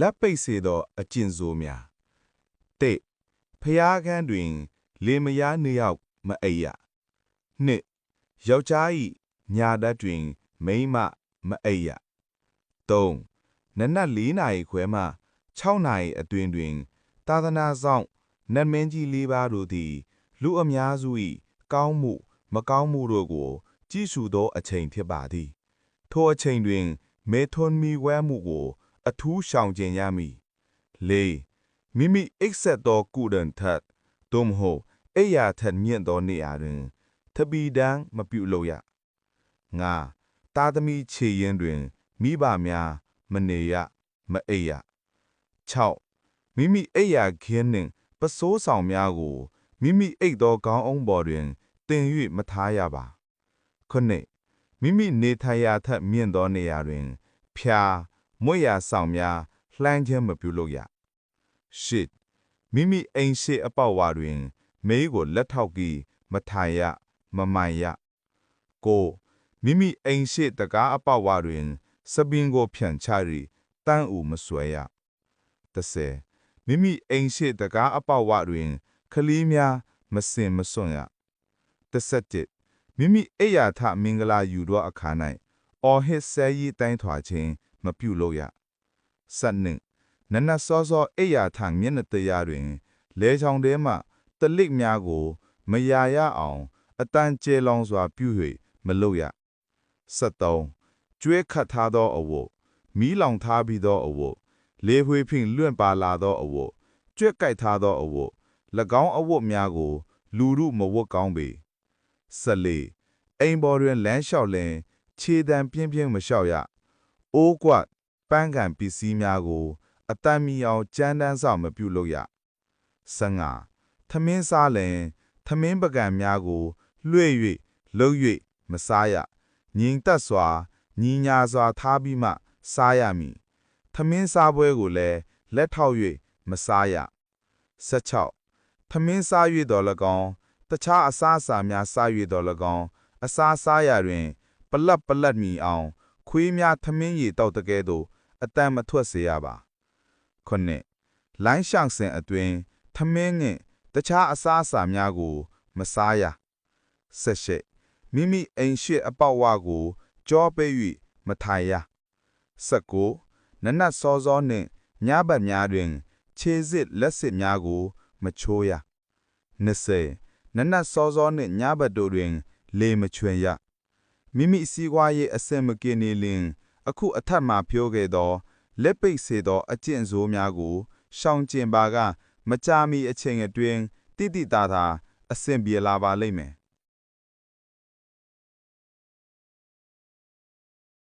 လက်ပိတ်စေသောအကျင့်ဆိုးများတိဖျားခန်းတွင်လေမယားနှစ်ယောက်မအိပ်ရနှစ်ယောက်ျား၏ညာဓာတ်တွင်မိန်းမမအိပ်ရသုံးနနက်4 နာရီခွဲမှ6 နာရီအတွင်းတွင်သာသနာဆောင်နတ်မင်းကြီး4 ပါးတို့သည်လူအများစု၏ကောင်းမှုမကောင်းမှုတို့ကိုကြည့်ရှုသောအချိန်ဖြစ်ပါသည်ထိုအချိန်တွင်မေထွန်မီဝဲမှုကိုအထူးရှောင်ကျဉ်ရမည်၄မိမိအိပ်ဆက်သောကုဒန်ထက်သို့မဟုတ်အိယာထက်မြင့်သောနေရာတွင်ထပီတန်းမပြုလုပ်ရငါသားသမီးခြေရင်းတွင်မိဘများမနေရမအိပ်ရ6မိမိအိယာခင်းနှင့်ပစိုးဆောင်များကိုမိမိအိတ်သောခေါင်းအုံးပေါ်တွင်တင်၍မထားရပါ9မိမိနေထိုင်ရာထက်မြင့်သောနေရာတွင်ဖျားမွေ့ရာဆောင်များလှမ်းခြင်းမပြုလုပ်ရ10မိမိအိမ်ရှိအပေါက်ဝါတွင်မေးကိုလက်ထောက်ပြီးမထိုင်ရမမိုင်ရ9မိမိအိမ်ရှိတကားအပေါက်ဝါတွင်စပင်ကိုဖြန့်ချ၍တန်းဦးမဆွဲရ10မိမိအိမ်ရှိတကားအပေါက်ဝတွင်ခလီးများမစင်မစွန့်ရ11မိမိအိယာထမင်္ဂလာယူသောအခါ၌အော်ဟစ်ဆဲရီတိုင်းထွာခြင်းမပြုလုပ်ရ12နနတ်စောစောအိယာထမျက်နှာတရားတွင်လဲချောင်ထဲမှတလစ်များကိုမယာရအောင်အတန်ကျဲလောင်စွာပြု၍မလုပ်ရ13ကျွဲခတ်ထားသောအဝတ်မီးလောင်ထားပြီးသောအဝတ်လေဖွေဖြင့်လွင့်ပါလာသောအဝတ်ကြွက်ကိုက်ထားသောအဝတ်၎င်းအဝတ်များကိုလူတို့မဝတ်ကောင်းပေ14အိမ်ပေါ်တွင်လမ်းလျှောက်လင်ခြေတံပြင်းပြင်းမလျှောက်ရအိုးကွက်ပန်းကန်ပစ္စည်းများကိုအတန်မီအောင်ကြမ်းတမ်းစွာမပြုလုပ်ရ15ထမင်းစားလင်ထမင်းပကံများကိုလွှဲ၍လှုပ်၍မစားရငြိမ်သက်စွာညီညာစွာထားပြီးမှစားရမည်ထမင်းစားပွဲကိုလည်းလက်ထောက်၍မစားရ16ထမင်းစား၍တော်၎င်းတခြားအစားအစာများစား၍တော်၎င်းအစားစားရာတွင်ပလက်မီအောင်ခွေးများထမင်းရည်တောက်တကဲ့သို့အတန်မထွက်စေရပါ9လိုင်းရှောင်စဉ်အတွင်းထမင်းနှင့်တခြားအစားအစာများကိုမစားရ18မိမိအိမ်ရှိအပေါက်ဝကိုကြောပေး၍မထိုင်ရ19နနတ်စောစောနှင့်ညဘက်များတွင်ခြေစစ်လက်စစ်များကိုမချိုးရ20နနတ်စောစောနှင့်ညဘက်တို့တွင်လေမချွင်ရမိမိစီးပွားရေးအစင်မกินနေလင်အခုအထက်မှပြောခဲ့သောလက်ပိတ်စေသောအကျင့်ဆိုးများကိုရှောင်ကျဉ်ပါကမကြာမီအချိန်အတွင်းတိတိတသာအစဉ်ပြေလာပါလိမ့်မယ်